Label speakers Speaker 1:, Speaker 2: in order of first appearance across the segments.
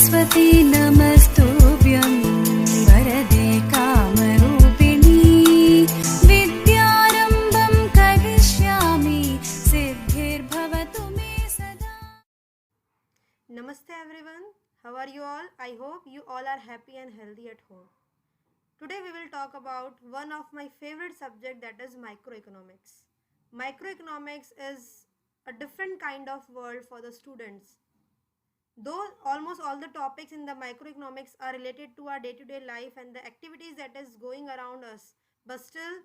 Speaker 1: सरस्वती नमस्तुभ्यं वरदे कामरूपिणी विद्यारम्भं करिष्यामि सिद्धिर्भवतु मे सदा.
Speaker 2: Namaste everyone. How are you all? I hope you all are happy and healthy at home. Today we will talk about one of my favorite subject, that is microeconomics. Microeconomics is a different kind of world for the students. Though almost all the topics in the microeconomics are related to our day-to-day life and the activities that is going around us, but still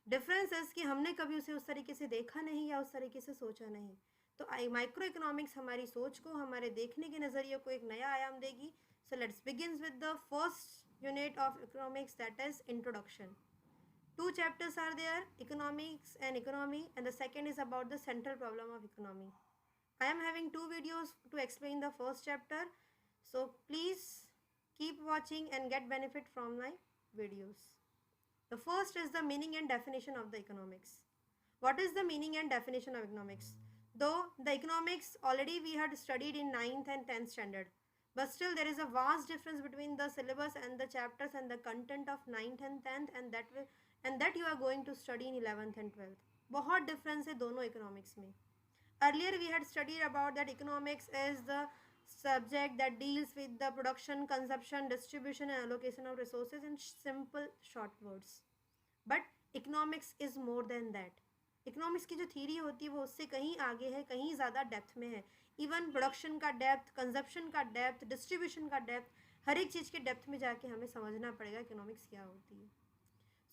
Speaker 2: difference is कि हमने कभी उसे उस तरीके से देखा नहीं या उस तरीके से सोचा नहीं. तो माइक्रो इकोनॉमिक्स हमारी सोच को, हमारे देखने के नज़रिए को एक नया आयाम देगी. So let's begin with the first unit of economics, that is introduction. Two chapters are there, economics and economy, and the second is about the central problem of economy. I am having two videos to explain the first chapter, so please keep watching and get benefit from my videos. The first is the meaning and definition of the economics. What is the meaning and definition of economics? Though the economics already we had studied in 9th and 10th standard, but still there is a vast difference between the syllabus and the chapters and the content of 9th and 10th, and that you are going to study in 11th and 12th. बहुत difference है दोनों economics में. Earlier we had studied about that economics is the subject that deals with the production, consumption, distribution and allocation of resources in simple short words. But economics is more than that. Economics की जो theory होती है वो उससे कहीं आगे है, कहीं ज़्यादा डेप्थ में है. इवन प्रोडक्शन का डेप्थ, कंजप्शन का डेप्थ, डिस्ट्रीब्यूशन का डेप्थ, हर एक चीज़ के डेप्थ में जाके हमें समझना पड़ेगा इकोनॉमिक्स क्या होती है.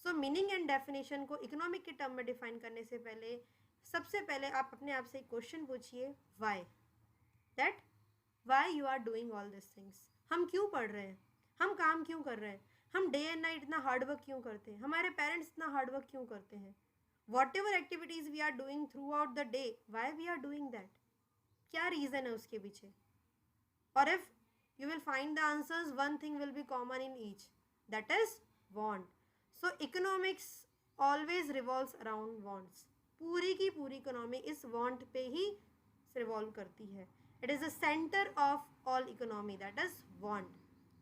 Speaker 2: सो मीनिंग एंड डेफिनेशन को इकोनॉमिक के टर्म में डिफाइन करने से पहले सबसे पहले आप अपने आप से एक क्वेश्चन पूछिए, why you are doing all this things. हम क्यों पढ़ रहे हैं, हम काम क्यों कर रहे हैं, हम डे एंड नाइट इतना हार्डवर्क क्यों करते हैं, हमारे पेरेंट्स इतना हार्डवर्क क्यों करते हैं. Whatever activities we are doing throughout the day, why we are doing that? क्या रीज़न है उसके पीछे? और if you will find the answers, one thing will be common in each, that is want. So economics always revolves around wants. पूरी की पूरी economy इस want पे ही रिवॉल्व करती है. It is the center of all economy, that is want.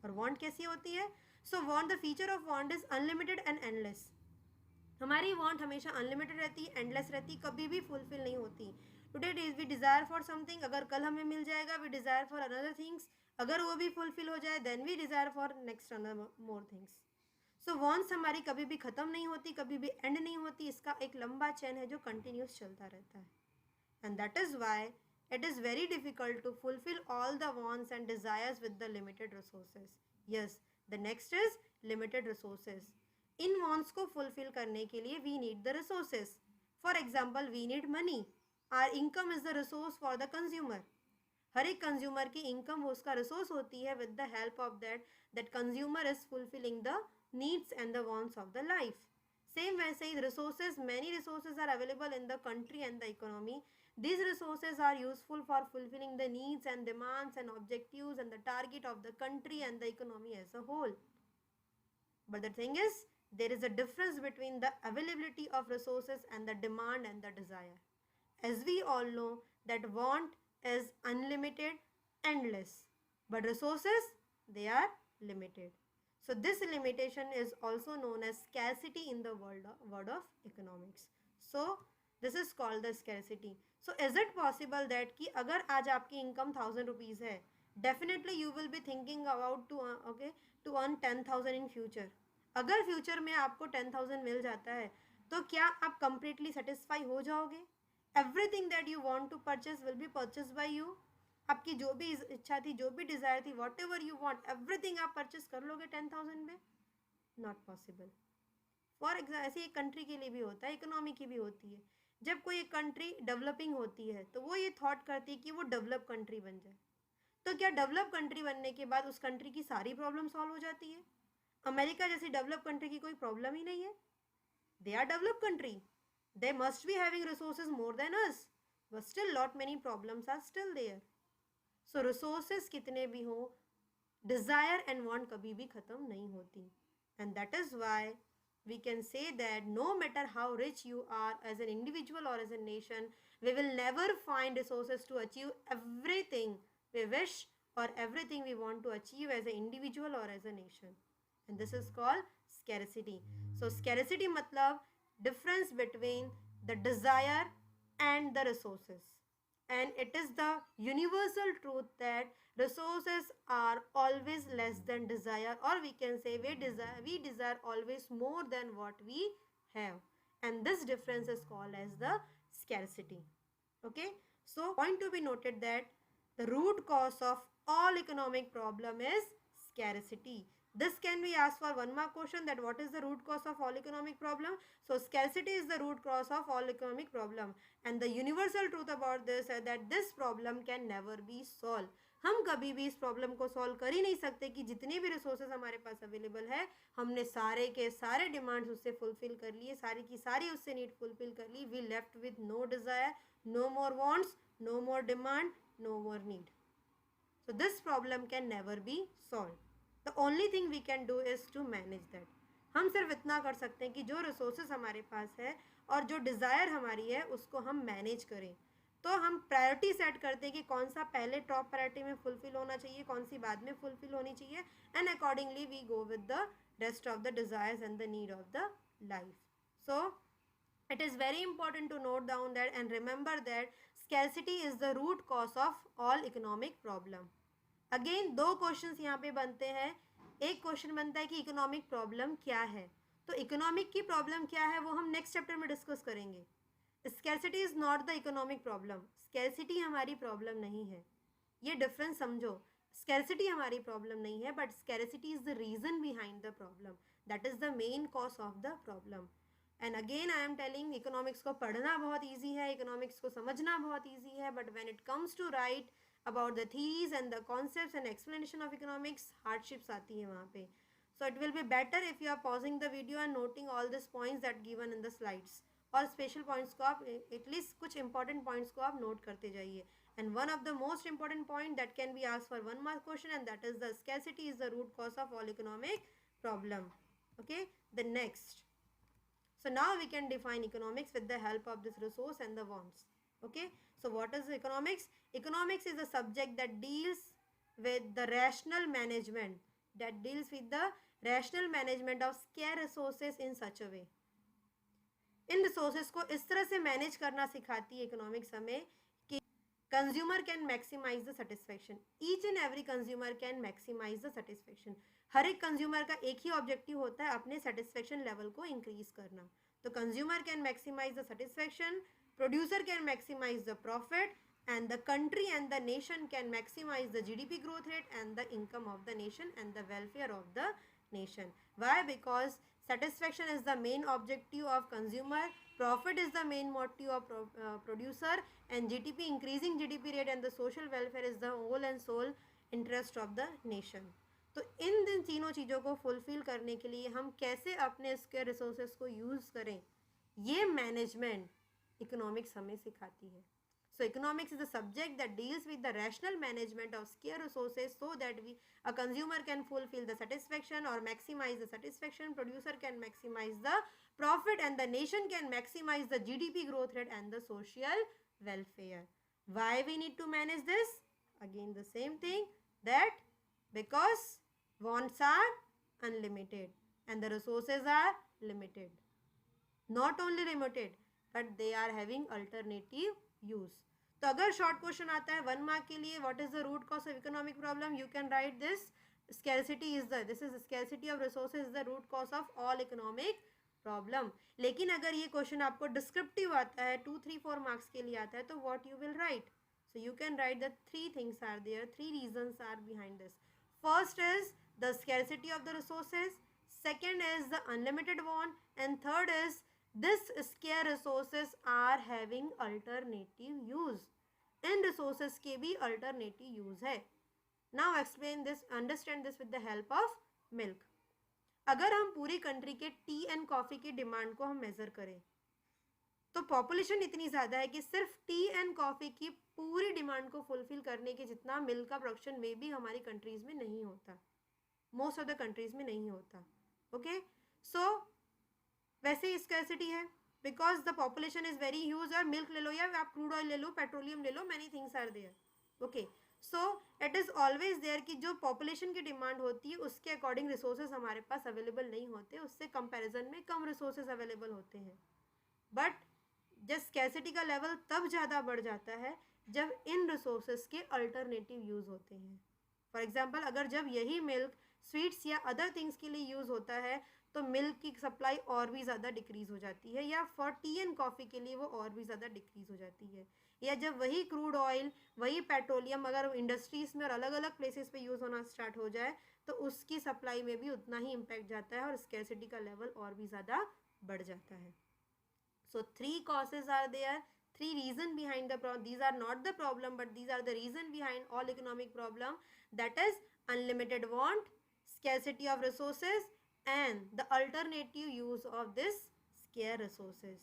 Speaker 2: और want कैसी होती है? So want, the feature of want is unlimited and endless. हमारी वांट हमेशा अनलिमिटेड रहती है, एंडलेस रहती, कभी भी फुलफिल नहीं होती. Today we desire for something, अगर कल हमें मिल जाएगा we desire for another things, अगर वो भी फुलफिल हो जाए then we desire for next another more things. So wants हमारी कभी भी ख़त्म नहीं होती, कभी भी एंड नहीं होती. इसका एक लंबा चेन है जो कंटिन्यूस चलता रहता है. And that is why it is very difficult to fulfil all the wants and desires with the limited resources. Yes, the next is limited resources. इन वॉन्ट्स को फुलफिल करने के लिए we need the resources. For example we need money. Our income is the resource for the consumer. हर एक consumer की income वो उसका रिसोर्स होती है. With the help of that consumer is fulfilling the needs and the wants of the life. Same वैसे ही resources, many resources are available in the country and the economy. These resources are useful for fulfilling the needs and demands and objectives and the target of the country and the economy as a whole. But the thing is, there is a difference between the availability of resources and the demand and the desire. As we all know that want is unlimited, endless, but resources, they are limited. So this limitation is also known as scarcity in the word of economics. So this is called the scarcity. So is it possible that कि अगर आज आपकी income 1000 rupees है, definitely you will be thinking about to earn 10,000 in future. अगर future में आपको 10,000 मिल जाता है तो क्या आप कंप्लीटली सेटिस्फाई हो जाओगे? Everything that you want to purchase will be purchase by you. आपकी जो भी इच्छा थी, जो भी डिज़ायर थी, what ever you want, everything आप परचेज कर लोगे 10,000 में? Not possible. फॉर एग्जाम्पल ऐसे एक कंट्री के लिए भी होता है, इकोनॉमी की भी होती है. जब कोई एक कंट्री डेवलपिंग होती है तो वो ये थॉट करती है कि वो डेवलप कंट्री बन जाए. तो क्या डेवलप कंट्री बनने के बाद उस कंट्री की सारी प्रॉब्लम सॉल्व हो जाती है? अमेरिका जैसी डेवलप कंट्री की कोई प्रॉब्लम ही नहीं है. They are develop country, they must be having resources more than us, but still lot many problems are still there. So resources कितने भी हों, डिज़ायर एंड वांट कभी भी ख़त्म नहीं होती. And that is Y we can say that no matter how rich you are as an individual or as a nation, we will never find resources to achieve everything we wish or everything we want to achieve as an individual or as a nation. And this is called scarcity. So scarcity matlab difference between the desire and the resources. And it is the universal truth that resources are always less than desire, or we can say we desire always more than what we have, and this difference is called as the scarcity. Okay, so point to be noted that the root cause of all economic problem is scarcity. This can be asked for one mark question, that what is the root cause of all economic problem. So scarcity is the root cause of all economic problem, and the universal truth about this is that this problem can never be solved. हम कभी भी इस problem को solve कर ही नहीं सकते कि जितने भी रिसोर्सेज हमारे पास अवेलेबल है हमने सारे के सारे डिमांड्स उससे फुलफिल कर लिए, सारी की सारी उससे नीड फुलफिल कर ली. We left with no desire, no more wants, no more demand, no more need. So this problem can never be solved. The only thing we can do is to manage that. हम सिर्फ इतना कर सकते हैं कि जो resources हमारे पास है और जो डिज़ायर हमारी है उसको हम मैनेज करें. तो हम प्रायोरिटी सेट करते हैं कि कौन सा पहले टॉप प्रायोरिटी में फुलफिल होना चाहिए, कौन सी बाद में फुलफिल होनी चाहिए, and accordingly we go with the rest of the desires and the need of the life. So it is very important to note down that and remember that scarcity is the root cause of all economic problem. Again दो questions यहाँ पे बनते हैं. एक question बनता है कि economic problem क्या है. तो इकोनॉमिक की प्रॉब्लम क्या है वो हम नेक्स्ट चैप्टर में डिस्कस करेंगे. Scarcity is not the economic problem. Scarcity हमारी प्रॉब्लम नहीं है, ये डिफरेंस समझो. स्कैरसिटी हमारी प्रॉब्लम नहीं है, but scarcity is the reason behind the problem. That is the main cause of the problem. And again I am telling, economics को पढ़ना बहुत ईजी है, इकोनॉमिक्स को समझना बहुत ईजी है, but when it comes to write about the theories and the concepts and explanation of economics, hardships आती है वहाँ पे. So it will be better if you are pausing the video and noting all these points that given in the slides. और special points को आप at least कुछ important points को आप note करते जाइए. And one of the most important point that can be asked for one mark question, and that is the scarcity is the root cause of all economic problem. Okay, the next. So now we can define economics with the help of this resource and the wants. Okay, so what is economics? Economics is a subject that deals with the rational management, of scarce resources in such a way. In resources को इस तरह से manage करना सिखाती है economics हमें कि consumer can maximise the satisfaction. Each and every consumer can maximise the satisfaction. हर एक कंज्यूमर का एक ही ऑब्जेक्टिव होता है, अपने सेटिस्फेक्शन लेवल को इंक्रीज करना. तो consumer can maximise the satisfaction, producer can maximize the profit, and the country and the nation can maximize the GDP growth rate and the income of the nation and the welfare of the nation. Why? Because satisfaction is the main objective of consumer, profit is the main motive of producer, and GDP, increasing GDP rate and the social welfare is the whole and sole interest of the nation. तो इन तीनों चीज़ों को fulfil करने के लिए हम कैसे अपने इसके रिसोर्सेज को यूज़ करें, ये मैनेजमेंट इकोनॉमिक्स हमें सिखाती है. So economics is the subject that deals with the rational management of scarce resources so that a consumer can fulfil the satisfaction और maximise the satisfaction, producer can maximise the profit, and the nation can maximise the GDP growth rate and the social welfare. Why we need to manage this? Again the same thing, that because wants are unlimited and the resources are limited. Not only limited, but they are having alternative use. तो अगर short question आता है 1 mark के लिए, what is the root cause of economic problem, you can write this. Scarcity is scarcity of resources is the root cause of all economic problem. लेकिन अगर ये question आपको डिस्क्रिप्टिव आता है, 2, 3, 4 मार्क्स के लिए आता है, तो what you will write? So you can write the 3 things are there, 3 reasons are behind this. First is the scarcity of the resources, second is the unlimited want, and third is this scarce resources are having alternative use. In resources के भी alternative use है. Now explain this, understand this with the help of milk. अगर हम पूरी country के T and coffee की demand को हम मेज़र करें तो पॉपुलेशन इतनी ज़्यादा है कि सिर्फ टी एंड कॉफ़ी की पूरी डिमांड को फुलफिल करने के जितना मिल्क का प्रोडक्शन में भी हमारी कंट्रीज़ में नहीं होता, मोस्ट ऑफ द कंट्रीज़ में नहीं होता. ओके, सो वैसे ही स्कैरसिटी है because the population is very huge. और मिल्क ले लो या आप क्रूड ऑयल ले लो, पेट्रोलियम ले लो, many things are there. Okay, so it is always there कि जो पॉपुलेशन की डिमांड होती है उसके अकॉर्डिंग रिसोर्सेज हमारे पास अवेलेबल नहीं होते, उससे कंपैरिजन में कम रिसोर्सेज अवेलेबल होते हैं. बट जब स्कैसिटी का लेवल तब ज़्यादा बढ़ जाता है जब इन रिसोर्सेज के अल्टरनेटिव यूज़ होते हैं. फॉर एग्जांपल अगर जब यही मिल्क स्वीट्स या अदर थिंग्स के लिए यूज़ होता है तो मिल्क की सप्लाई और भी ज़्यादा डिक्रीज़ हो जाती है, या फॉर टी एंड कॉफ़ी के लिए वो और भी ज़्यादा डिक्रीज़ हो जाती है. या जब वही क्रूड ऑयल वही पेट्रोलियम अगर इंडस्ट्रीज़ में और अलग अलग प्लेसेस पे यूज़ होना स्टार्ट हो जाए तो उसकी सप्लाई में भी उतना ही इम्पैक्ट जाता है और स्कैसिटी का लेवल और भी ज़्यादा बढ़ जाता है. So 3 causes are there, 3 reason behind the problem. These are not the problem, but these are the reason behind all economic problem. That is unlimited want, scarcity of resources, and the alternative use of this scarce resources.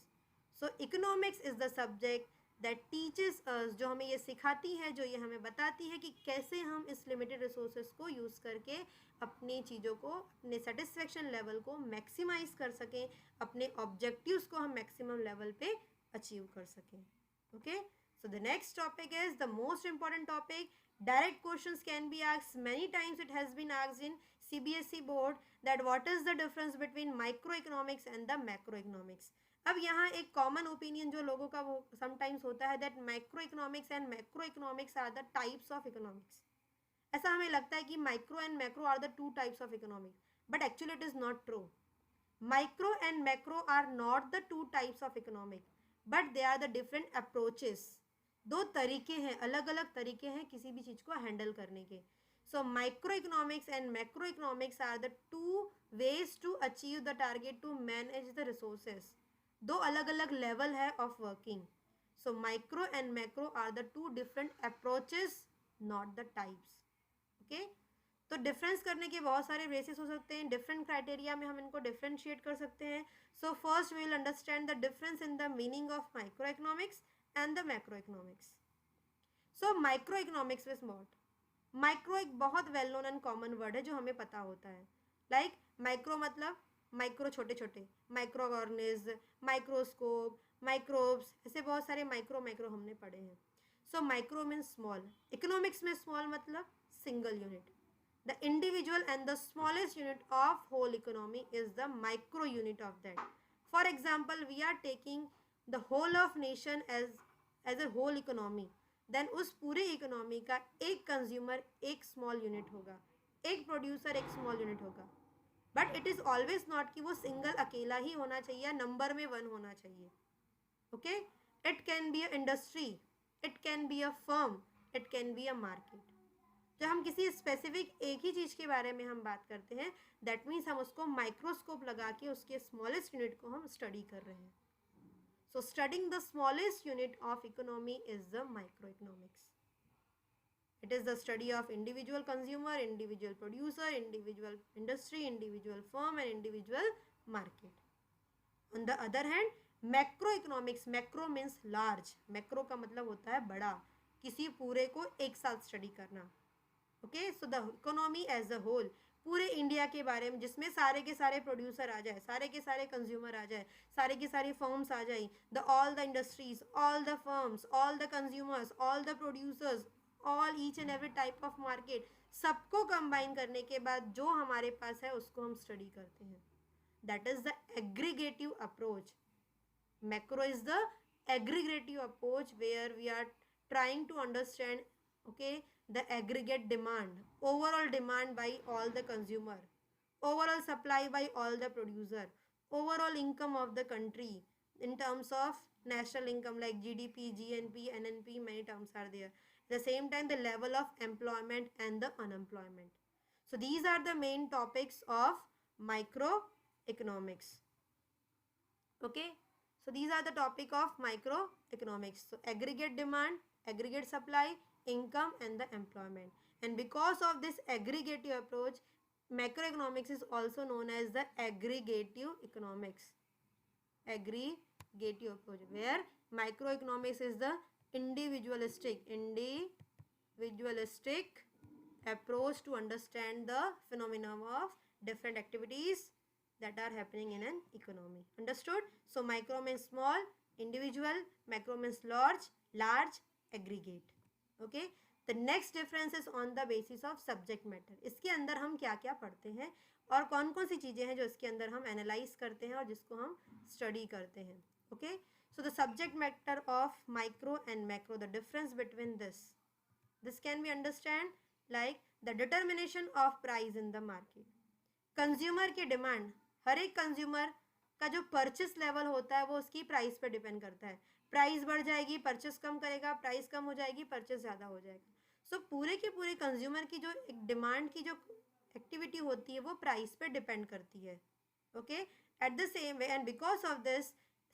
Speaker 2: So economics is the subject that teaches us, जो हमें ये सिखाती है, जो ये हमें बताती है कि कैसे हम इस लिमिटेड रिसोर्सेज को यूज़ करके अपनी चीज़ों को, अपने सेटिस्फेक्शन लेवल को मैक्सिमाइज कर सकें, अपने ऑब्जेक्टिव्स को हम मैक्सिमम लेवल पे अचीव कर सकें. Okay, so the next topic is the most important topic. Direct questions can be asked many times. It has been asked in CBSE board that what is the difference between micro economics and the macro economics. अब यहाँ एक common opinion जो लोगों का वो sometimes होता है that micro economics and macro economics are the types of economics. ऐसा हमें लगता है कि micro and macro are the 2 types of economic, but actually it is not true. Micro and macro are not the 2 types of economic, but they are the different approaches. 2 तरीके हैं, अलग अलग तरीके हैं किसी भी चीज़ को हैंडल करने के. So micro economics and macro economics are the 2 ways to achieve the target to manage the resources. 2 अलग अलग लेवल है of working. So micro and macro are the 2 different approaches, not the types. Okay, तो difference करने के बहुत सारे basis हो सकते हैं. डिफरेंट क्राइटेरिया में हम इनको डिफरेंशिएट कर सकते हैं. So first we will understand the difference in the meaning of micro economics and the macro economics. So micro economics is what? Micro एक बहुत well known and common word है जो हमें पता होता है. लाइक माइक्रो मतलब माइक्रो छोटे छोटे, माइक्रो ऑर्गेनिज्म, माइक्रोस्कोप, माइक्रोब्स, ऐसे बहुत सारे माइक्रो माइक्रो हमने पढ़े हैं. So micro means small. Economics में स्मॉल मतलब single unit. The individual and the smallest unit of whole economy is the micro unit of that. For example, we are taking the whole of nation as a whole economy. Then उस पूरे economy का एक consumer एक small unit होगा, एक producer एक small unit होगा. But it is always not कि वो सिंगल अकेला ही होना चाहिए, नंबर में 1 होना चाहिए. Okay, it can be a industry, it can be a firm, it can be a market. जब हम किसी स्पेसिफिक एक ही चीज़ के बारे में हम बात करते हैं, दैट मीन्स हम उसको माइक्रोस्कोप लगा के उसके स्मॉलेस्ट यूनिट को हम स्टडी कर रहे हैं. सो studying the smallest unit of economy is the micro economics. It is the study of individual consumer, individual producer, individual industry, individual firm and individual market. On the other hand macro economics, macro means large. Macro का मतलब होता है बड़ा, किसी पूरे को एक साथ स्टडी करना. Okay, so the economy as a whole, पूरे इंडिया के बारे में, जिसमें सारे के सारे प्रोड्यूसर आ जाए, सारे के सारे कंज्यूमर आ जाए, सारे के सारे फर्म्स आ जाए, the all the industries, all the firms, all the consumers, all the producers, all each and every type of market, सबको कंबाइन करने के बाद जो हमारे पास है उसको हम स्टडी करते हैं. That is the aggregative approach. Macro is the aggregative approach where we are trying to understand, okay, the aggregate demand, overall demand by all the consumer, overall supply by all the producer, overall income of the country in terms of national income like GDP, GNP, NNP, many terms are there. At the same time, the level of employment and the unemployment. So these are the main topics of microeconomics. Okay, so these are the topic of microeconomics. So aggregate demand, aggregate supply, income and the employment. And because of this aggregative approach, macroeconomics is also known as the aggregative economics. Aggregative approach, where microeconomics is the individualistic approach to understand the phenomena of different activities that are happening in an economy. Understood? So micro means small, individual, macro means large, aggregate. Okay, the next difference is on the basis of subject matter. इसके अंदर हम क्या क्या पढ़ते हैं और कौन कौन सी चीज़ें हैं जो इसके अंदर हम एनालाइज करते हैं और जिसको हम स्टडी करते हैं. Okay, so the subject matter of micro and macro, the difference between this can be understand like the determination of price in the market. Consumer की डिमांड, हर एक कंज्यूमर का जो परचेस लेवल होता है वो उसकी प्राइस पे डिपेंड करता है. प्राइस बढ़ जाएगी, परचेस कम करेगा, प्राइस कम हो जाएगी, परचेस ज़्यादा हो जाएगा. सो पूरे के पूरे कंज्यूमर की जो एक डिमांड की जो एक्टिविटी होती है वो प्राइस पे डिपेंड करती है. Okay, at the same way and because of this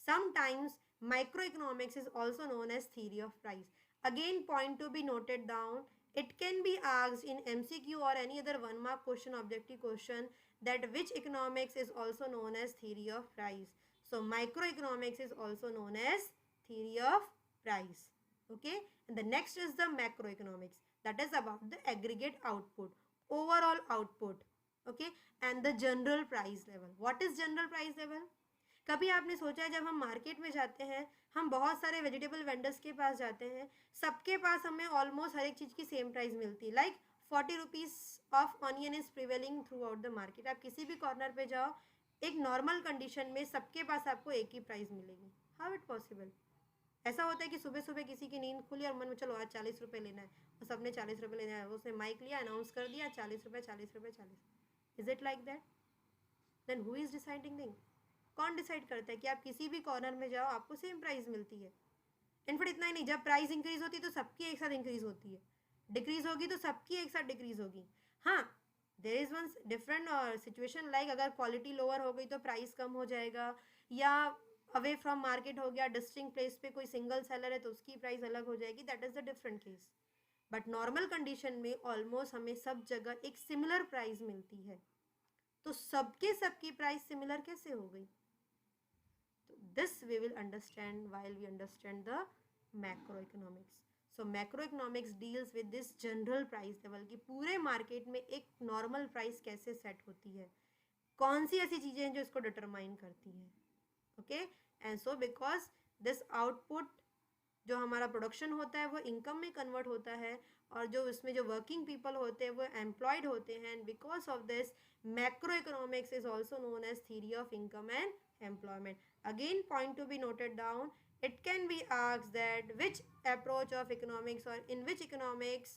Speaker 2: sometimes micro economics is also known as theory of price. Again point to be noted down, it can be asked in MCQ or any other 1 mark question, objective question, that which economics is also known as theory of price. So microeconomics is also known as theory of price. Okay, and the next is the macroeconomics, that is about the aggregate output, overall output. Okay, and the general price level. What is general price level? कभी आपने सोचा है जब हम market में जाते हैं, हम बहुत सारे वेजिटेबल वेंडर्स के पास जाते हैं, सबके पास हमें ऑलमोस्ट हर एक चीज़ की सेम प्राइस मिलती है. Like 40 rupees of onion is prevailing through out the market. आप किसी भी कॉर्नर पे जाओ, एक नॉर्मल कंडीशन में सबके पास आपको एक ही प्राइस मिलेगी. How it possible? ऐसा होता है कि सुबह सुबह किसी की नींद खुली और मन में चलो आज 40 रुपये लेना है और सबने 40 रुपये लेना है, उसने माइक लिया, अनाउंस कर दिया 40 रुपये 40 रुपये 40. Is it like that? Then who is deciding thing? कौन डिसाइड करता है कि आप किसी भी कॉर्नर में जाओ आपको सेम प्राइस मिलती है? इनफैक्ट इतना ही नहीं, जब प्राइस इंक्रीज होती है तो सबकी एक साथ इंक्रीज होती है, डिक्रीज होगी तो सबकी एक साथ डिक्रीज होगी. हाँ, there is one different situation, like अगर क्वालिटी लोअर हो गई तो प्राइस कम हो जाएगा, या अवे फ्रॉम मार्केट हो गया, डिस्टिंक्ट प्लेस पे कोई सिंगल सेलर है तो उसकी प्राइस अलग हो जाएगी. That is the different case. But normal condition में ऑलमोस्ट हमें सब जगह एक सिमिलर प्राइस मिलती है. तो सबकी प्राइस सिमिलर कैसे हो गई? This we will understand while we understand the macroeconomics. So macroeconomics deals with this general price level कि पूरे मार्केट में एक नॉर्मल प्राइस कैसे सेट होती है, कौन सी ऐसी चीज़ें हैं जो इसको डिटरमाइन करती हैं. Okay, and so because this output जो हमारा प्रोडक्शन होता है वो इनकम में कन्वर्ट होता है और जो उसमें जो वर्किंग पीपल होते हैं वो एम्प्लॉयड होते हैं. And because of this macro economics is also known as theory of income and employment. Again, point to be noted down, it can be asked that which approach of economics or in which economics,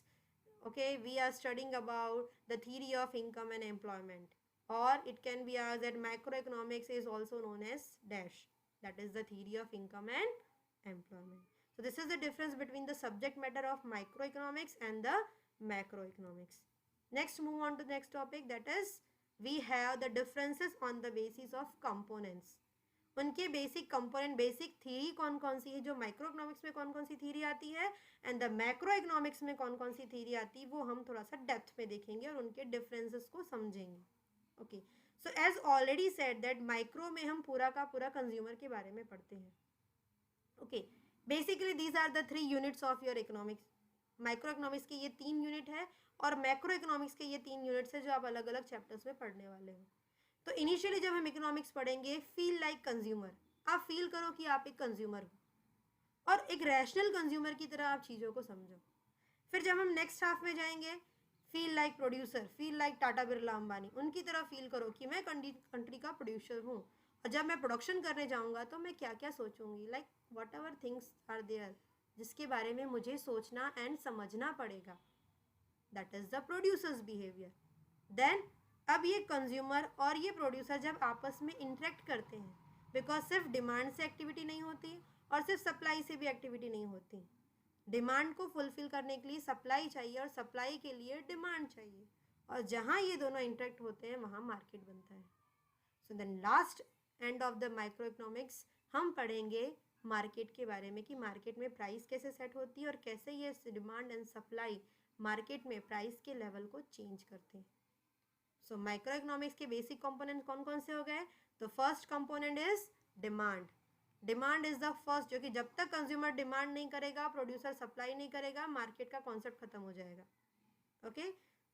Speaker 2: okay, we are studying about the theory of income and employment, or it can be asked that macroeconomics is also known as dash, that is the theory of income and employment. So this is the difference between the subject matter of microeconomics and the macroeconomics. Next, move on to the next topic, that is we have the differences on the basis of components. उनके basic component, basic theory कौन कौन सी है, जो micro economics में कौन कौन सी theory आती है एंड द मैक्रो इकोनॉमिक्स में कौन कौन सी थ्योरी आती है, वो हम थोड़ा सा डेप्थ में देखेंगे और उनके डिफरेंसेस को समझेंगे. Okay, so as already said that micro में हम पूरा का पूरा कंज्यूमर के बारे में पढ़ते हैं. Okay, basically these are the 3 units of your economics. Micro economics के ये 3 यूनिट है और मैक्रो इकोनॉमिक्स के ये 3 यूनिट्स है जो आप अलग अलग चैप्टर्स में पढ़ने वाले हो. तो इनिशियली जब हम इकोनॉमिक्स पढ़ेंगे, फील लाइक कंज्यूमर, आप फील करो कि आप एक कंज्यूमर हो और एक रैशनल कंज्यूमर की तरह आप चीज़ों को समझो. फिर जब हम नेक्स्ट हाफ में जाएंगे, feel like producer, feel like Tata Birla Ambani, उनकी तरह फील करो कि मैं कंट्री का प्रोड्यूसर हूँ और जब मैं प्रोडक्शन करने जाऊँगा तो मैं क्या क्या सोचूंगी, like whatever things are there जिसके बारे में मुझे सोचना एंड समझना पड़ेगा. That is the producer's behaviour. Then अब ये कंज्यूमर और ये प्रोड्यूसर जब आपस में इंटरेक्ट करते हैं, बिकॉज सिर्फ डिमांड से एक्टिविटी नहीं होती और सिर्फ सप्लाई से भी एक्टिविटी नहीं होती. डिमांड को फुलफिल करने के लिए सप्लाई चाहिए और सप्लाई के लिए डिमांड चाहिए, और जहाँ ये दोनों इंटरेक्ट होते हैं वहाँ मार्केट बनता है. So then last end of the micro economics हम पढ़ेंगे मार्केट के बारे में कि मार्केट में प्राइस कैसे सेट होती है और कैसे ये डिमांड एंड सप्लाई मार्केट में प्राइस के लेवल को चेंज करते हैं. सो माइक्रो इकोनॉमिक्स के बेसिक कंपोनेंट कौन कौन से हो गए? तो first component is demand. Demand is the first, जो कि जब तक कंज्यूमर डिमांड नहीं करेगा, प्रोड्यूसर सप्लाई नहीं करेगा, मार्केट का कॉन्सेप्ट खत्म हो जाएगा. ओके,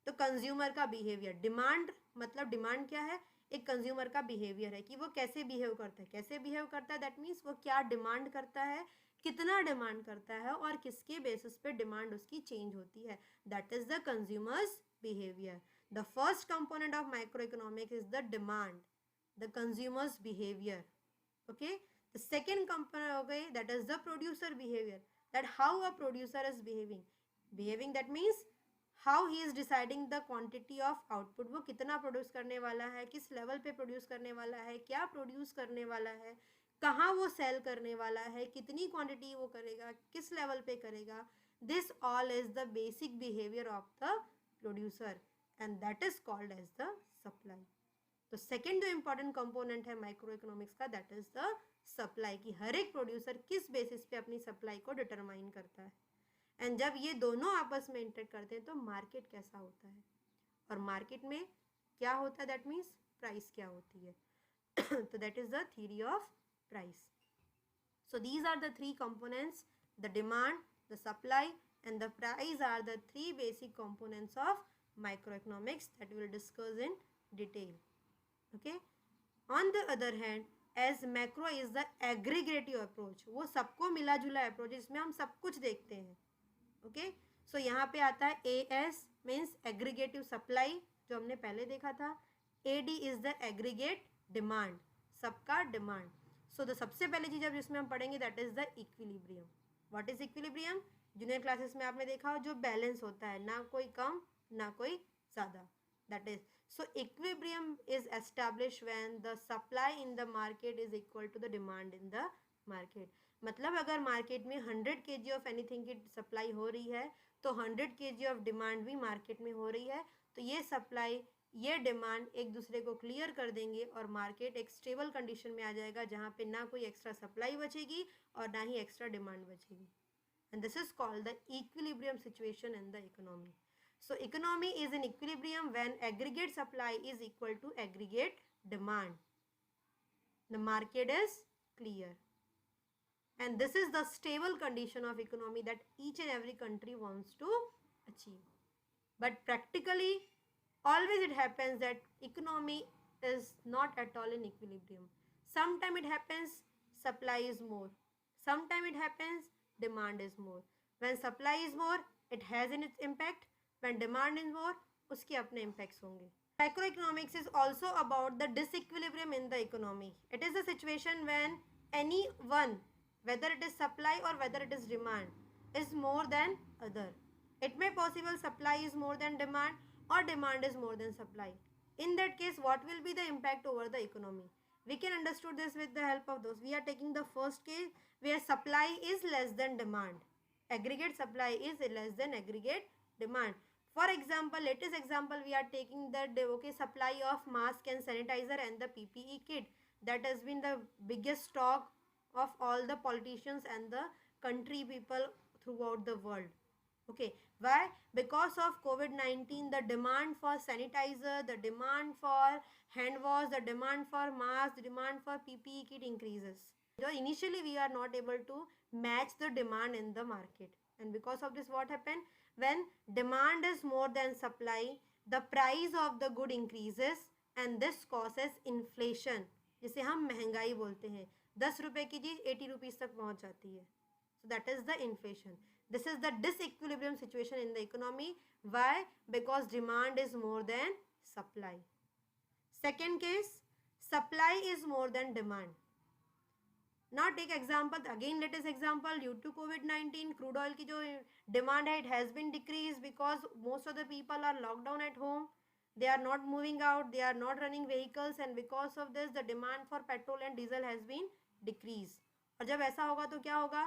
Speaker 2: तो कंज्यूमर का बिहेवियर, डिमांड मतलब डिमांड क्या है? एक कंज्यूमर का बिहेवियर है कि वो कैसे बिहेव करता है. कैसे बिहेव करता है दैट मीन्स वो क्या डिमांड करता है, कितना डिमांड करता है और किसके बेसिस पे डिमांड उसकी चेंज होती है. That is the consumers behaviour. The first component of micro economics is the demand, the consumers behaviour. Okay, the second component हो गई that is the producer behaviour, that how a producer is behaving that means how he is deciding the quantity of output. वो कितना produce करने वाला है, किस level पे produce करने वाला है, क्या प्रोड्यूस करने वाला है, कहाँ वो सेल करने वाला है, कितनी क्वांटिटी वो करेगा, किस लेवल पे करेगा. This all is the basic behaviour of the producer and that is called as the supply. तो सेकेंड जो इम्पॉर्टेंट कंपोनेंट है माइक्रो इकोनॉमिक्स का दैट इज द सप्लाई, की हर एक प्रोड्यूसर किस बेसिस पे अपनी सप्लाई को डिटरमाइन करता है. एंड जब ये दोनों आपस में इंटरेक्ट करते हैं तो मार्केट कैसा होता है, और मार्केट में क्या होता है दैट मीन्स प्राइस क्या होती है. तो that is the theory of price. So these are the three components, the demand, the supply and the price are the three basic components of microeconomics that we will discuss in detail. Okay, on the other hand, as macro is the aggregative approach, वो सबको मिला जुला approach जिसमें हम सब कुछ देखते हैं. Okay, so यहाँ पे आता है AS means aggregative supply जो हमने पहले देखा था. AD is the aggregate demand, सबका demand. सो द सबसे पहले चीज़ अब जिसमें हम पढ़ेंगे that is the equilibrium. What is equilibrium? Junior classes में आपने देखा हो जो बैलेंस होता है, ना कोई कम ना कोई ज़्यादा. That is so equilibrium is establish when the supply in the market is equal to the demand in the market. मतलब अगर मार्केट में 100 kg ऑफ एनीथिंग की सप्लाई हो रही है तो 100 kg ऑफ डिमांड भी मार्केट में हो रही है. तो ये सप्लाई ये डिमांड एक दूसरे को क्लियर कर देंगे और मार्केट एक स्टेबल कंडीशन में आ जाएगा जहाँ पे ना कोई एक्स्ट्रा सप्लाई बचेगी और ना ही एक्स्ट्रा डिमांड बचेगी. And this is called the equilibrium situation in the economy. So economy is in equilibrium when aggregate supply is equal to aggregate demand. The market is clear and this is the stable condition of economy that each and every country wants to achieve. But practically always it happens that economy is not at all in equilibrium. Sometime it happens supply is more, sometime it happens demand is more. When supply is more it has in its impact, when demand is more उसके अपने impacts होंगे. Microeconomics is also about the disequilibrium in the economy. It is a situation when any one, whether it is supply or whether it is demand, is more than other. It may possible supply is more than demand or demand is more than supply. In that case, what will be the impact over the economy? We can understand this with the help of those. We are taking the first case where supply is less than demand. Aggregate supply is less than aggregate demand. For example, latest example we are taking the supply of mask and sanitizer and the PPE kit. That has been the biggest stock of all the politicians and the country people throughout the world. Okay, why? Because of COVID-19 the demand for sanitizer, the demand for hand wash, the demand for mask, the demand for PPE kit increases. So initially we are not able to match the demand in the market, and because of this what happened? When demand is more than supply, the price of the good increases and this causes inflation, जिसे हम महंगाई बोलते हैं. 10 रुपए की चीज़ 80 rupees तक पहुंच जाती है. So that is the inflation. This is the disequilibrium situation in the economy. Why? Because demand is more than supply. Second case, supply is more than demand. Now take example, again latest example, due to COVID-19 crude oil की जो demand है it has been decreased because most of the people are locked down at home. They are not moving out, they are not running vehicles, and because of this the demand for petrol and diesel has been decreased. और जब ऐसा होगा तो क्या होगा?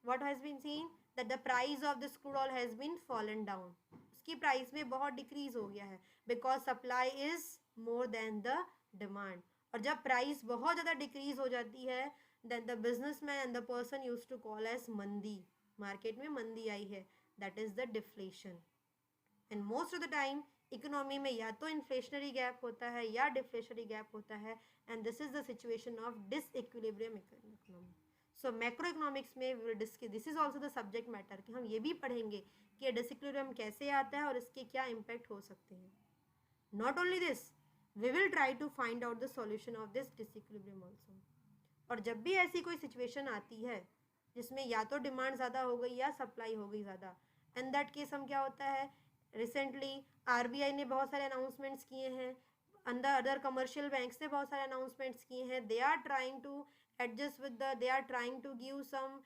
Speaker 2: What has been seen? That the price of this crude oil has been fallen down. उसकी price में बहुत डिक्रीज हो गया है because supply is more than the demand. और जब प्राइस बहुत ज़्यादा डिक्रीज हो जाती है then the businessman and the person used to call as मंदी. मार्केट में मंदी आई है, that is the deflation. And most of the time economy में या तो इन्फ्लेशनरी गैप होता है या डिफ्लेशनरी गैप होता है, and this is the situation of disequilibrium economy. So macroeconomics में this is also the subject matter कि हम ये भी पढ़ेंगे कि डिसइक्विलिब्रियम कैसे आता है और इसके क्या इम्पैक्ट हो सकते हैं. Not only this, we will try to find out the solution of this disequilibrium also. और जब भी ऐसी कोई सिचुएशन आती है जिसमें या तो डिमांड ज़्यादा हो गई या सप्लाई हो गई ज़्यादा। एंड दैट केस हम क्या होता है, रिसेंटली आरबीआई ने बहुत सारे अनाउंसमेंट्स किए हैं, अंदर अदर कमर्शियल बैंक्स ने बहुत सारे अनाउंसमेंट्स किए हैं। They are trying to adjust with the, they are trying to give some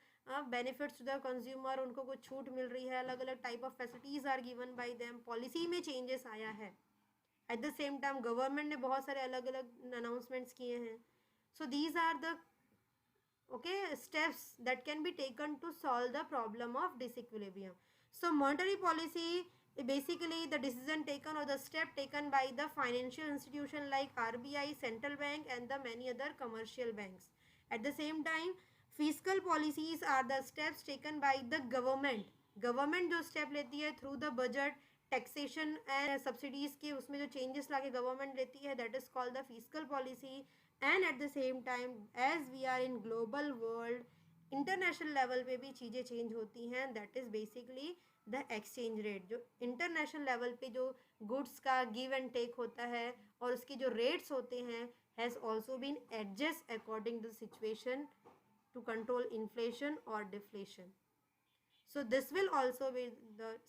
Speaker 2: benefits to the consumer, उनको कुछ छूट मिल रही है, अलग अलग type of facilities are given by them, policy में चेंजेस आया है। At the same time government ने बहुत सारे अलग अलग अनाउंसमेंट्स किए हैं। So these are the steps that can be taken to solve the problem of disequilibrium. So monetary policy, basically the decision taken or the step taken by the financial institution like RBI, central bank and the many other commercial banks. At the same time, fiscal policies are the steps taken by the government. Government जो step लेती है through the budget, taxation and subsidies के उसमें जो changes लाके government लेती है, that is called the fiscal policy. And at the same time as we are in global world, international level पे भी चीज़ें चेंज होती हैं, that is basically the exchange rate. जो इंटरनेशनल लेवल पे जो गुड्स का गिव एंड टेक होता है और उसके जो रेट्स होते हैं has also been adjust according to the situation to control inflation और deflation. So this will also be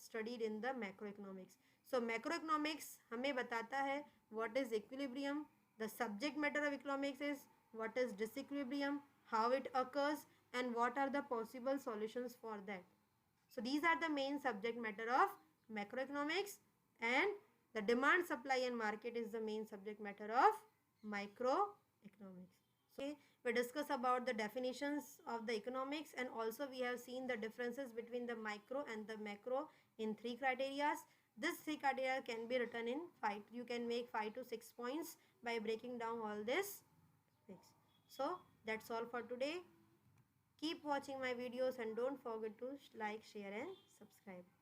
Speaker 2: studied in the macroeconomics. So macroeconomics हमें बताता है what is equilibrium. The subject matter of economics is what is disequilibrium, how it occurs, and what are the possible solutions for that. So these are the main subject matter of macroeconomics, and the demand, supply and market is the main subject matter of microeconomics. So we discuss about the definitions of the economics, and also we have seen the differences between the micro and the macro in 3 criteria. This 3 criteria can be written in 5. You can make 5 to 6 points by breaking down all this things. So that's all for today. Keep watching my videos and don't forget to like, share and subscribe.